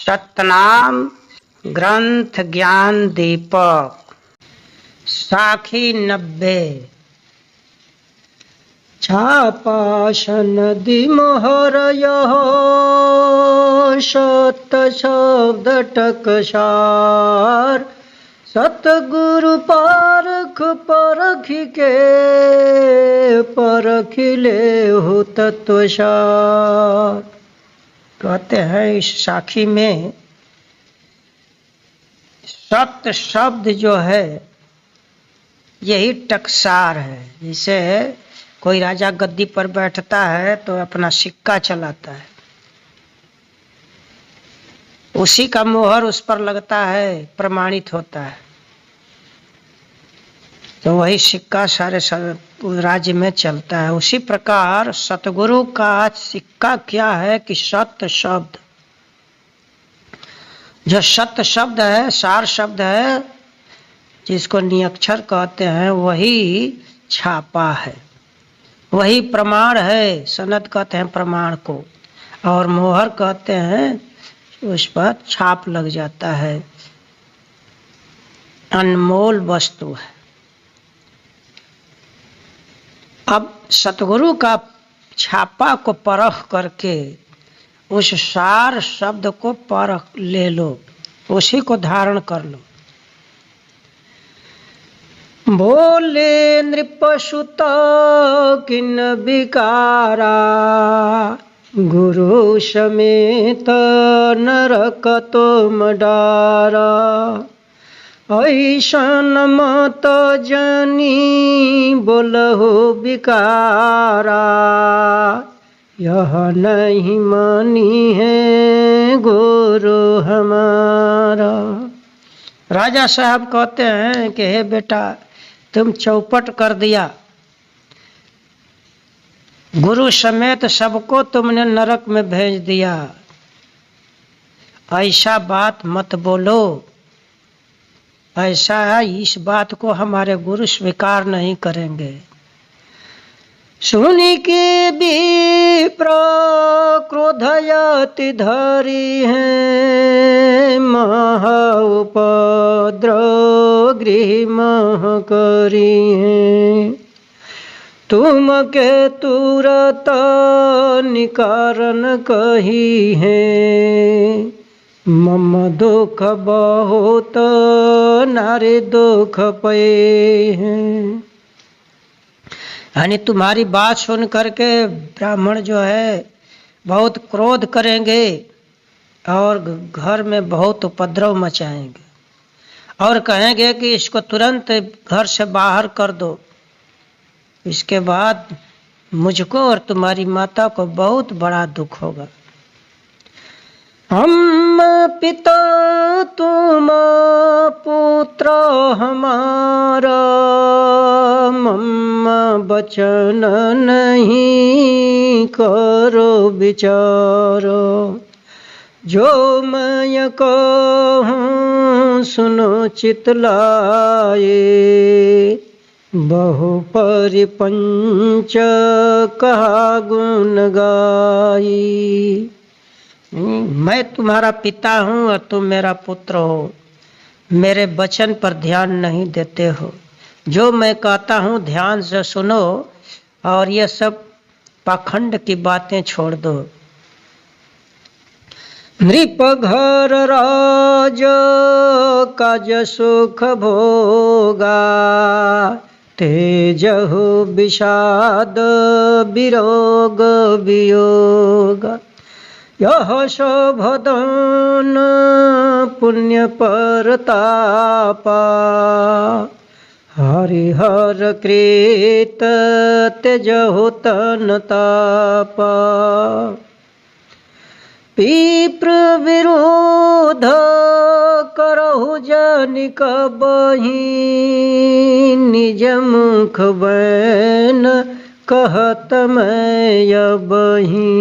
सतनाम ग्रंथ ज्ञान दीपक साखी 90। छापाशन दिमोहर यहो सत शब्द टकसार सतगुरु पारख परखी के परखिले हो तत्वसार। कहते हैं इस साखी में सत्य शब्द जो है यही टकसार है। जैसे कोई राजा गद्दी पर बैठता है तो अपना सिक्का चलाता है, उसी का मोहर उस पर लगता है, प्रमाणित होता है, तो वही सिक्का सारे राज्य में चलता है। उसी प्रकार सतगुरु का सिक्का क्या है कि सत्य शब्द, जो सत्य शब्द है, सार शब्द है, जिसको निअक्षर कहते हैं, वही छापा है, वही प्रमाण है। सनद कहते हैं प्रमाण को, और मोहर कहते हैं उस पर छाप लग जाता है, अनमोल वस्तु है। अब सतगुरु का छापा को परख करके उस सार शब्द को परख ले लो, उसी को धारण कर लो। बोले नृपसुत किन विकारा गुरु समेत नरक तुम डारा। ऐसन मत जनी बोलहु विकारा यह नहीं मानी है गुरु हमारा। राजा साहब कहते हैं कि हे बेटा, तुम चौपट कर दिया, गुरु समेत सबको तुमने नरक में भेज दिया। ऐसा बात मत बोलो, ऐसा है, इस बात को हमारे गुरु स्वीकार नहीं करेंगे। सुनी के विप्र क्रोधयति धरी है महा उपद्रव गृह मह करी है। तुम के तुरत निकारन कही है मम दुख बहुत नारे दुख पे हैं। यानी तुम्हारी बात सुन करके ब्राह्मण जो है बहुत क्रोध करेंगे और घर में बहुत उपद्रव मचाएंगे और कहेंगे कि इसको तुरंत घर से बाहर कर दो। इसके बाद मुझको और तुम्हारी माता को बहुत बड़ा दुख होगा। हम पिता तुम पुत्र हमारा मम्मा बचन नहीं करो विचारो। जो मैं कहूँ सुनो चितलाए बहु परिपंच कहा गुण गाई। मैं तुम्हारा पिता हूँ और तुम मेरा पुत्र हो, मेरे वचन पर ध्यान नहीं देते हो। जो मैं कहता हूँ ध्यान से सुनो और ये सब पाखंड की बातें छोड़ दो। नृप घर राज काज सुख भोगा तेजहु विषाद विरोग वियोग। यह शोभदन पुण्य परतापा हरिहर कृत तेजहु तन तापा। विप्र विरोध करहु जनिक बही निज मुख बैन कहत मैं बही।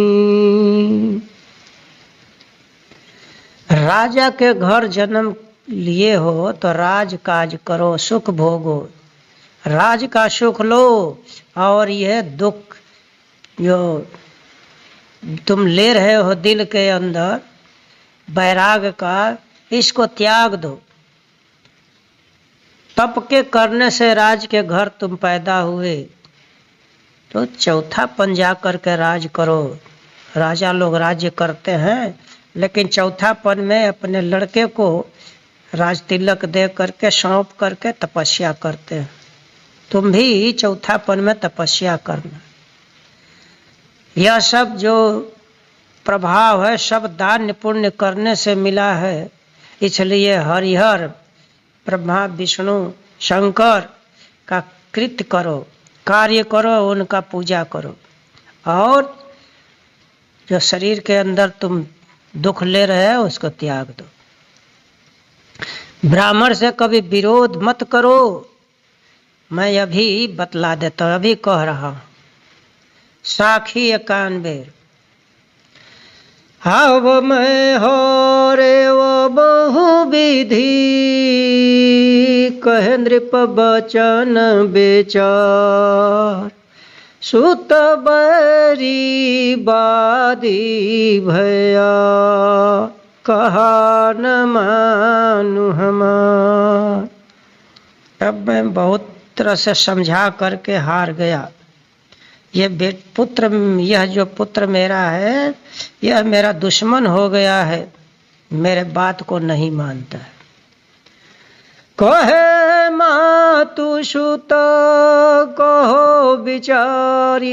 राजा के घर जन्म लिए हो तो राज काज करो, सुख भोगो, राज का सुख लो, और यह दुख जो तुम ले रहे हो दिल के अंदर, वैराग का, इसको त्याग दो। तप के करने से राज के घर तुम पैदा हुए, तो चौथा पन जा करके राज करो। राजा लोग राज्य करते हैं, लेकिन चौथापन में अपने लड़के को राज तिलक दे करके सौंप करके तपस्या करते हैं। तुम भी चौथापन में तपस्या करना। यह सब जो प्रभाव है सब दान पुण्य करने से मिला है। इसलिए हरिहर, ब्रह्मा, विष्णु, शंकर का कृत्य करो, कार्य करो, उनका पूजा करो। और जो शरीर के अंदर तुम दुख ले रहे हो उसको त्याग दो। ब्राह्मण से कभी विरोध मत करो। मैं अभी बतला देता हूँ, अभी कह रहा हूँ। साखी 91। हव मैं हो रे वो बहुविधि, कहे नृप बचन बेचार। सुत बैरी बादी भया, कहा न मानु हमार। तब मैं बहुत तरह से समझा करके हार गया। यह जो पुत्र मेरा है, यह मेरा दुश्मन हो गया है, मेरे बात को नहीं मानता है। कहे मातु सुत कहो बिचारी,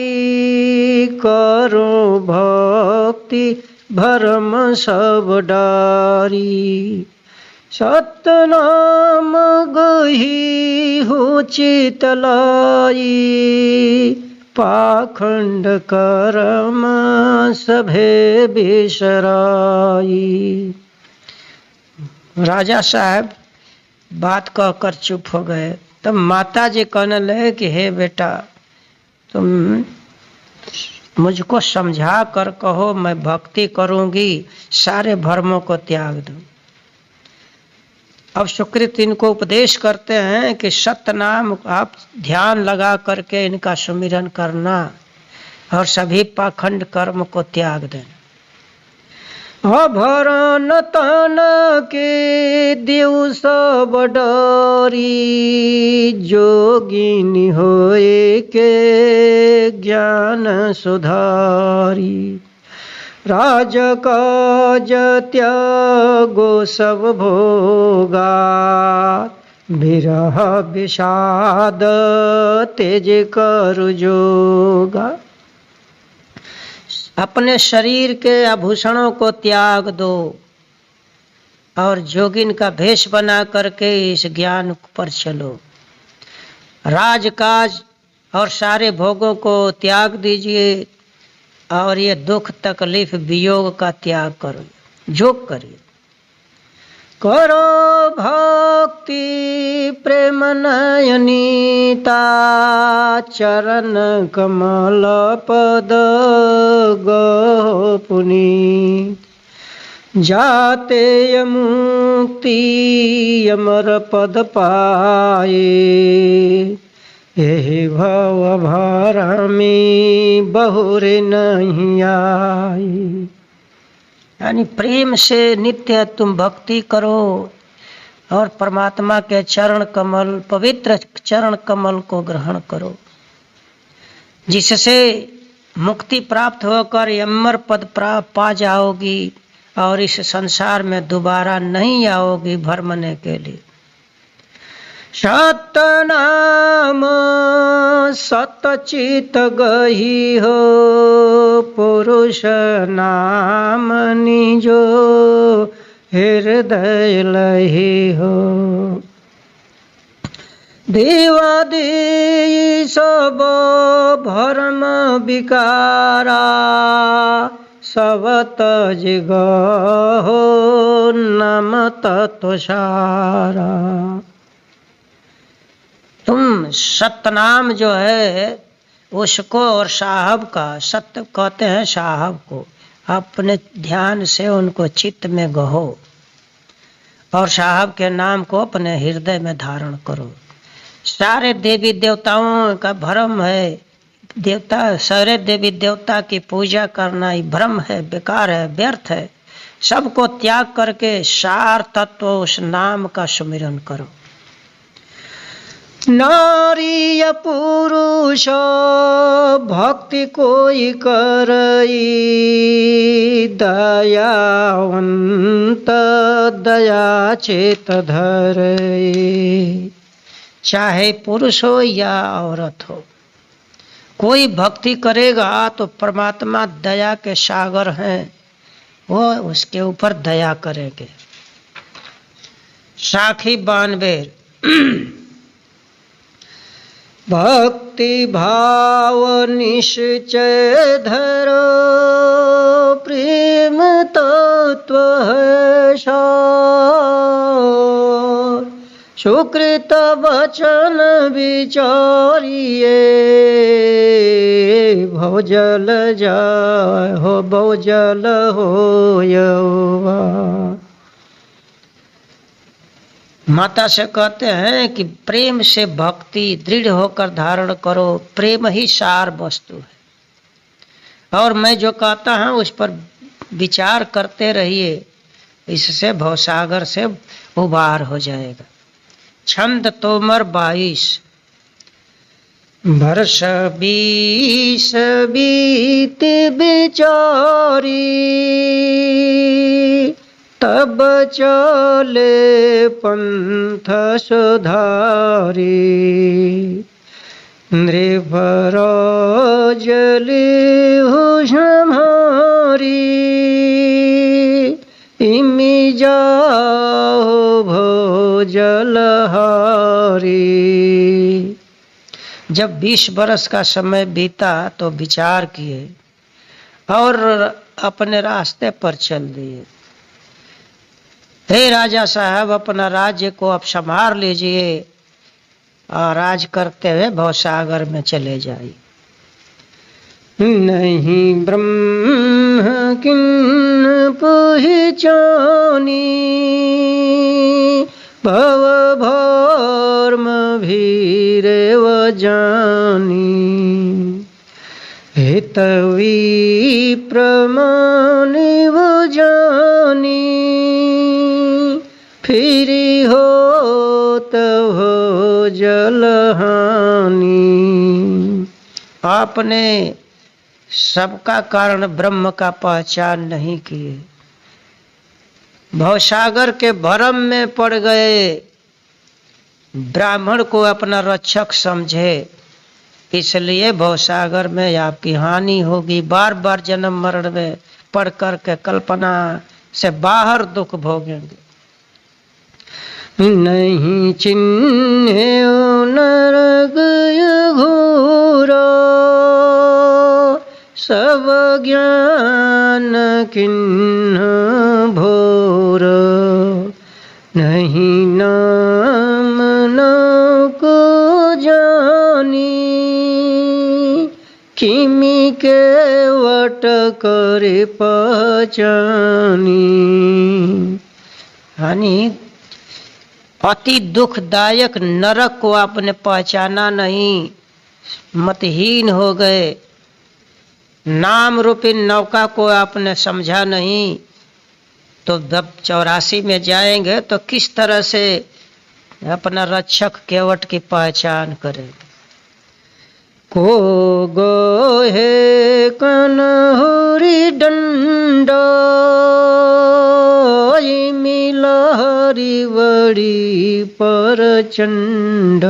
करो भक्ति भरम सब डारी। सतनाम गही हो चितलाई, पाखंड करम सभे बिसराई। राजा साहब बात कहकर चुप हो गए। तब माता जी कहने लगे कि हे बेटा, तुम मुझको समझा कर कहो, मैं भक्ति करूंगी, सारे भरमों को त्याग दूं। अब सुकृत इनको उपदेश करते हैं कि सत्य नाम आप ध्यान लगा करके इनका सुमिरन करना और सभी पाखंड कर्म को त्याग देना। अभरन तन के देव सब डरी, जोगिनी होए के ज्ञान सुधारी। राज काज त्यागो सब भोगा, विरह विषाद तेज कर जोगा। अपने शरीर के आभूषणों को त्याग दो और जोगिन का भेष बना करके इस ज्ञान पर चलो। राजकाज और सारे भोगों को त्याग दीजिए और ये दुख तकलीफ वियोग का त्याग करो, योग करिए। करो भक्ति प्रेम नयनीता, चरण कमल पद गो पुनीत। जाते मुक्ति अमर पद पाए, यही भव भरमी बहुरे नहीं आई। यानी प्रेम से नित्य तुम भक्ति करो और परमात्मा के चरण कमल, पवित्र चरण कमल को ग्रहण करो, जिससे मुक्ति प्राप्त होकर अमर पद पा जाओगी और इस संसार में दोबारा नहीं आओगी भरमने के लिए। सतनाम सतचित गही हो, पुरुष नाम निजो हृदय लही हो। देवादी सब भरम विकारा, सब तज गो नम तत्व सारा। तुम सतनाम जो है उसको और साहब का, सत्य कहते हैं साहब को, अपने ध्यान से उनको चित्त में गहो और साहब के नाम को अपने हृदय में धारण करो। सारे देवी देवताओं का भ्रम है, सारे देवी देवता की पूजा करना ही भ्रम है, बेकार है, व्यर्थ है। सबको त्याग करके सार तत्व उस नाम का सुमिरन करो। नारी या पुरुष भक्ति कोई करई, दयावंत दया चेत धरई। चाहे पुरुष हो या औरत हो, कोई भक्ति करेगा तो परमात्मा दया के सागर हैं, वो उसके ऊपर दया करेंगे। साखी 92। भक्ति भाव निश्चय धरो, प्रेम तत्व है सार। सुकृत वचन विचारिए, भवजल जाय हो भवजल हो यौवा। माता से कहते हैं कि प्रेम से भक्ति दृढ़ होकर धारण करो, प्रेम ही सार वस्तु है। और मैं जो कहता हूँ उस पर विचार करते रहिए, इससे भवसागर से उबार हो जाएगा। छंद तोमर 22। वर्ष 20 बीत बिचारी, तब चले पंथ सुधारी। नृभर जली हुषमारी, इमि जाओ भोजलहारी। जब 20 बरस का समय बीता तो विचार किए और अपने रास्ते पर चल दिए। हे राजा साहब, अपना राज्य को अब संभाल लीजिए और राज करते हुए भवसागर में चले जाइए। नहीं ब्रह्म किन्न पहचानी, भव भर्म भीरेव जानी। हेतवी प्रमाणिव जानी, फिरी होत हो जलहानि। आपने सबका कारण ब्रह्म का पहचान नहीं किए, भवसागर के भरम में पड़ गए। ब्राह्मण को अपना रक्षक समझे, इसलिए भवसागर में आपकी हानि होगी। बार बार जन्म मरण में पड़ कर के कल्पना से बाहर दुख भोगेंगे। नहीं चिन्हे नरक घोरा, सब ज्ञान किन्न भोर। नहीं नाम न को जानी, किमि के वट करे पहचानी। यानी अति दुखदायक नरक को आपने पहचाना नहीं, मतहीन हो गए। नाम रूपी नौका को आपने समझा नहीं, तो जब 84 में जाएंगे तो किस तरह से अपना रक्षक केवट की पहचान करेंगे। को गोहे कनहुरी डंडा, मिलहरी बड़ी परचंड।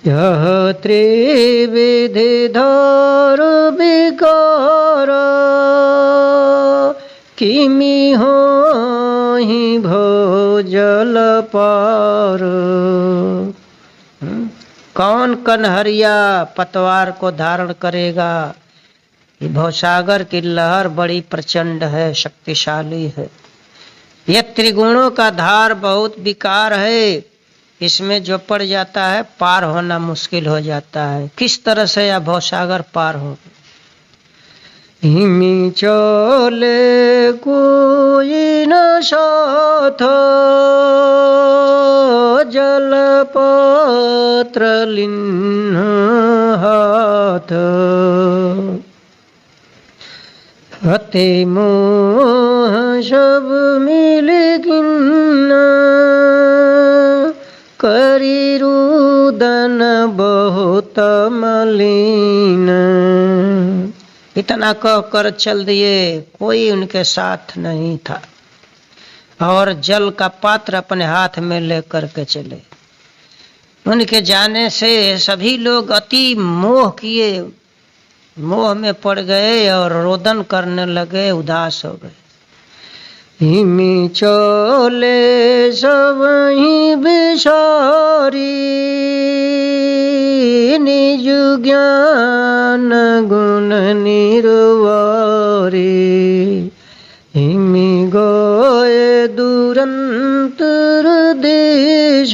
यह त्रिविधि धार विकार, किमि हो ही भोजल पार। कौन कन्हरिया पतवार को धारण करेगा? ये भवसागर की लहर बड़ी प्रचंड है, शक्तिशाली है। यह त्रिगुणों का धार बहुत विकार है, इसमें जो पड़ जाता है पार होना मुश्किल हो जाता है। किस तरह से यह भवसागर पार हो? हिमी चले कोई न साथ, जल पत्र लिन्न हाथ। हते मोह सब मिल किन्ना, करी रुदन बहुत मलिन। इतना कहकर चल दिए, कोई उनके साथ नहीं था, और जल का पात्र अपने हाथ में लेकर के चले। उनके जाने से सभी लोग अति मोह किए, मोह में पड़ गए और रोदन करने लगे, उदास हो गए। हिमी चले सबहि बिसारी, निज ज्ञान गुण निर्वारी। हिमी गए दुरंतर देश,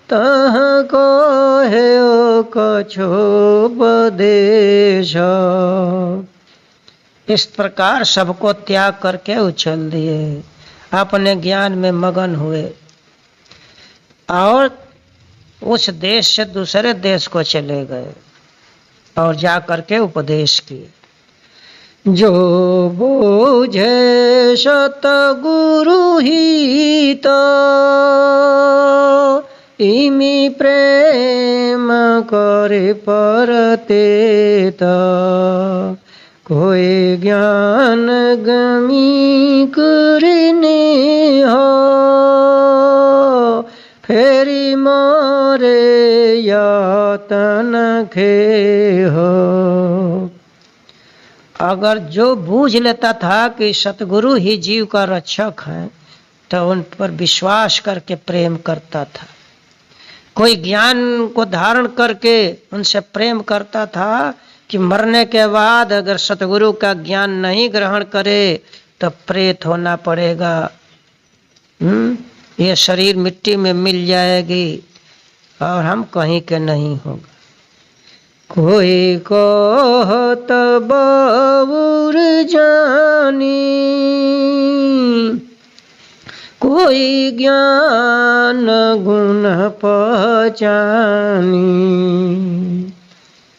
तह कहे कछोपदेश। इस प्रकार सबको त्याग करके उछल दिए, अपने ज्ञान में मगन हुए और उस देश से दूसरे देश को चले गए और जा करके उपदेश किए। जो बूझे सतगुरु हित, इमी प्रेम करे परतेत। कोई ज्ञान गमी करने हो, फेरी मोरे यातन खे हो। अगर जो बूझ लेता था कि सतगुरु ही जीव का रक्षक है, तो उन पर विश्वास करके प्रेम करता था। कोई ज्ञान को धारण करके उनसे प्रेम करता था कि मरने के बाद अगर सतगुरु का ज्ञान नहीं ग्रहण करे तो प्रेत होना पड़ेगा, ये शरीर मिट्टी में मिल जाएगी और हम कहीं के नहीं होगा। कोई कहत बाबुर जानी, कोई ज्ञान गुण पहचानी।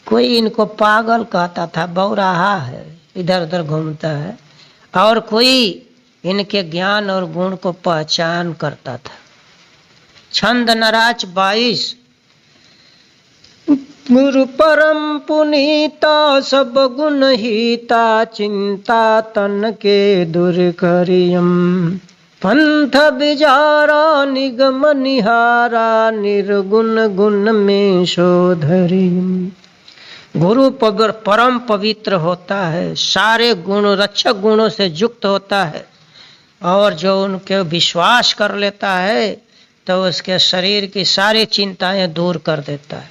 कोई इनको पागल कहता था, बौराहा है, इधर उधर घूमता है, और कोई इनके ज्ञान और गुण को पहचान करता था। छंद नराच 22। गुरु परम पुनीता सब गुण हिता, चिंता तन के दूर करियम। पंथ बिजारा निगम निहारा, निर्गुण गुण में शोधरियम। गुरु परम पवित्र होता है, सारे गुण रक्षक गुणों से युक्त होता है, और जो उनके विश्वास कर लेता है तो उसके शरीर की सारी चिंताएं दूर कर देता है।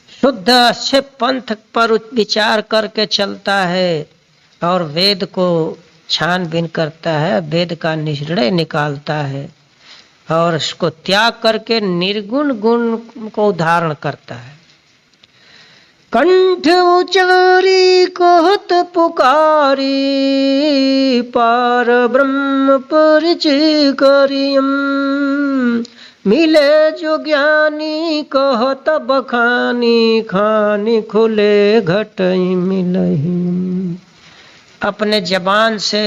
शुद्ध अच्छे पंथ पर विचार करके चलता है और वेद को छानबीन करता है, वेद का निर्णय निकालता है और उसको त्याग करके निर्गुण गुण को धारण करता है। कंठ उचारी कहत पुकारी, पार ब्रह्म परिचय करियम। मिले जो ज्ञानी कहत बखानी, खानी खुले घटई मिलही। अपने जबान से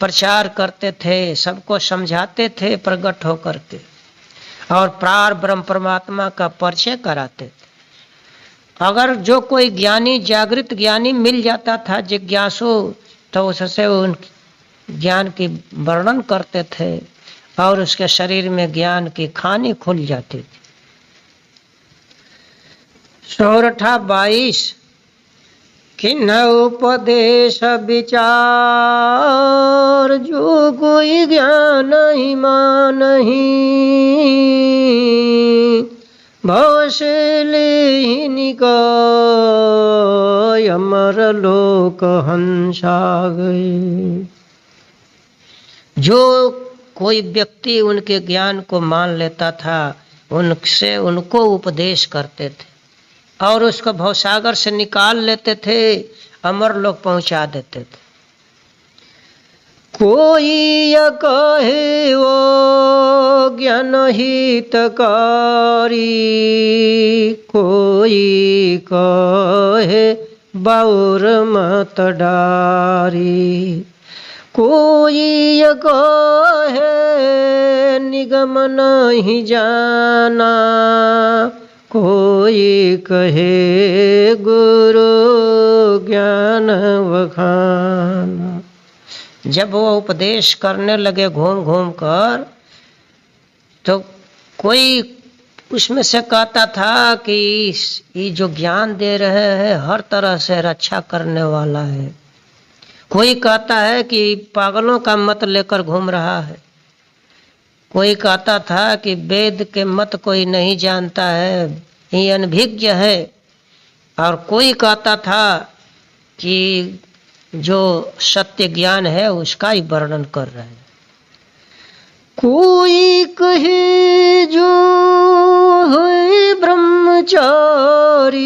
प्रचार करते थे, सबको समझाते थे प्रकट होकर के, और पार ब्रह्म परमात्मा का परिचय कराते थे। अगर जो कोई ज्ञानी जागृत ज्ञानी मिल जाता था जिज्ञासु, तो उससे उन ज्ञान की वर्णन करते थे और उसके शरीर में ज्ञान की खानी खुल जाती थी। सोरठा 22। किन्ह उपदेश विचार, जो कोई ज्ञान ही मानही। भवशैली निकाय अमर लोक हंसा गए। जो कोई व्यक्ति उनके ज्ञान को मान लेता था, उनसे उनको उपदेश करते थे और उसको भवसागर से निकाल लेते थे, अमर लोक पहुंचा देते थे। कोई य कहे वो ज्ञान हितकारी, कोई कहे बाउर मत डारी। कोई कहे निगम नहीं जाना, कोई कहे गुरु ज्ञान वखाना। जब वो उपदेश करने लगे घूम घूम कर, तो कोई उसमें से कहता था कि ये जो ज्ञान दे रहे हैं हर तरह से रक्षा करने वाला है। कोई कहता है कि पागलों का मत लेकर घूम रहा है। कोई कहता था कि वेद के मत कोई नहीं जानता है, ये अनभिज्ञ है। और कोई कहता था कि जो सत्य ज्ञान है उसका ही वर्णन कर रहे हैं। कोई कहे जो है ब्रह्मचारी,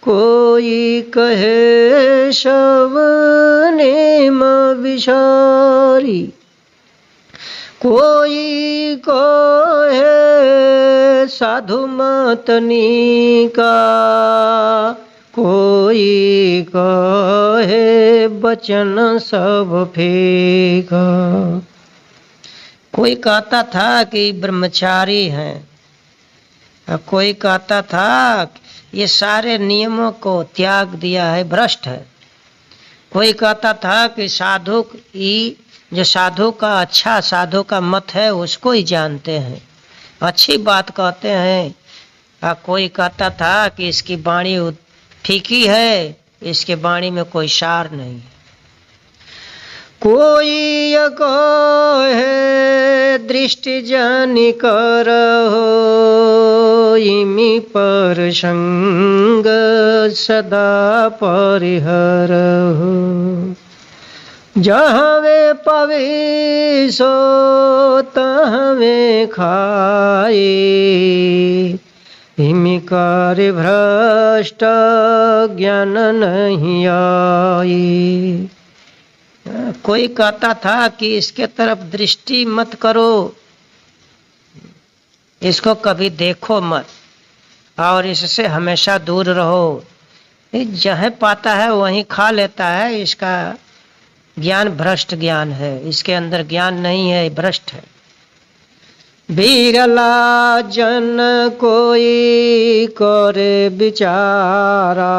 कोई कहे सब नेम विचारी। कोई कहे साधु मतनी का, कोई कहे बचन सब फेंका। कोई कहता था कि ब्रह्मचारी हैं, कोई कहता था ये सारे नियमों को त्याग दिया है, भ्रष्ट है। कोई कहता था कि साधु ही जो साधु का अच्छा साधु का मत है उसको ही जानते हैं, अच्छी बात कहते हैं। कोई कहता था कि इसकी वाणी फीकी है, इसके वाणी में कोई सार नहीं। कोई कहे दृष्टि जानि करहो, इमी पर संग सदा परिहरहो। जहवे पवे सो तहवे खाए, इमी कार्य भ्रष्ट ज्ञान नहीं आई। कोई कहता था कि इसके तरफ दृष्टि मत करो, इसको कभी देखो मत, और इससे हमेशा दूर रहो। जहाँ पाता है वहीं खा लेता है, इसका ज्ञान भ्रष्ट ज्ञान है, इसके अंदर ज्ञान नहीं है, भ्रष्ट है। बिरला जन कोई करे विचारा,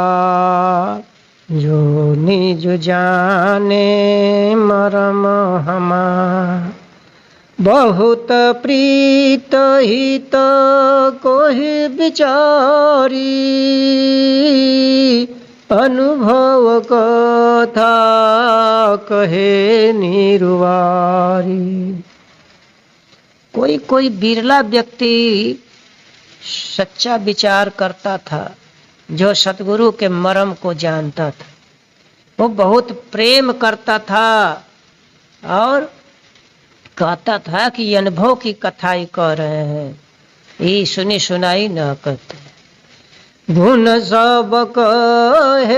जो निज जाने मरम हमार। बहुत प्रीत हित कोहि विचारी, अनुभव कथा कहे निरुवारी। कोई कोई बिरला व्यक्ति सच्चा विचार करता था, जो सतगुरु के मर्म को जानता था। वो बहुत प्रेम करता था और कहता था कि ये अनुभव की कथा ही कह रहे हैं, ये सुनी सुनाई न करते। गुण सब कहे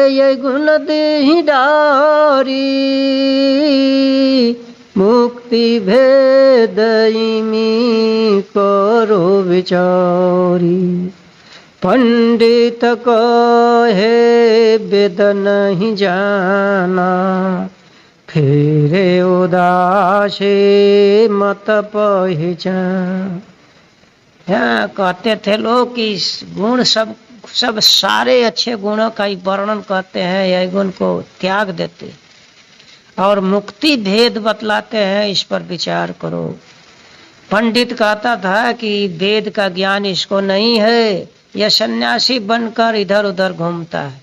ये गुण देहि डारी, मुक्ति भेद इमी करो विचारी। पंडित कहे वेद नहीं जाना, फिरे उदासे मत पहचान। यहाँ कहते थे लोग कि गुण सब सारे अच्छे गुणों का ही वर्णन करते हैं, यह गुण को त्याग देते और मुक्ति भेद बतलाते हैं, इस पर विचार करो। पंडित कहता था कि वेद का ज्ञान इसको नहीं है, यह सन्यासी बनकर इधर उधर घूमता है।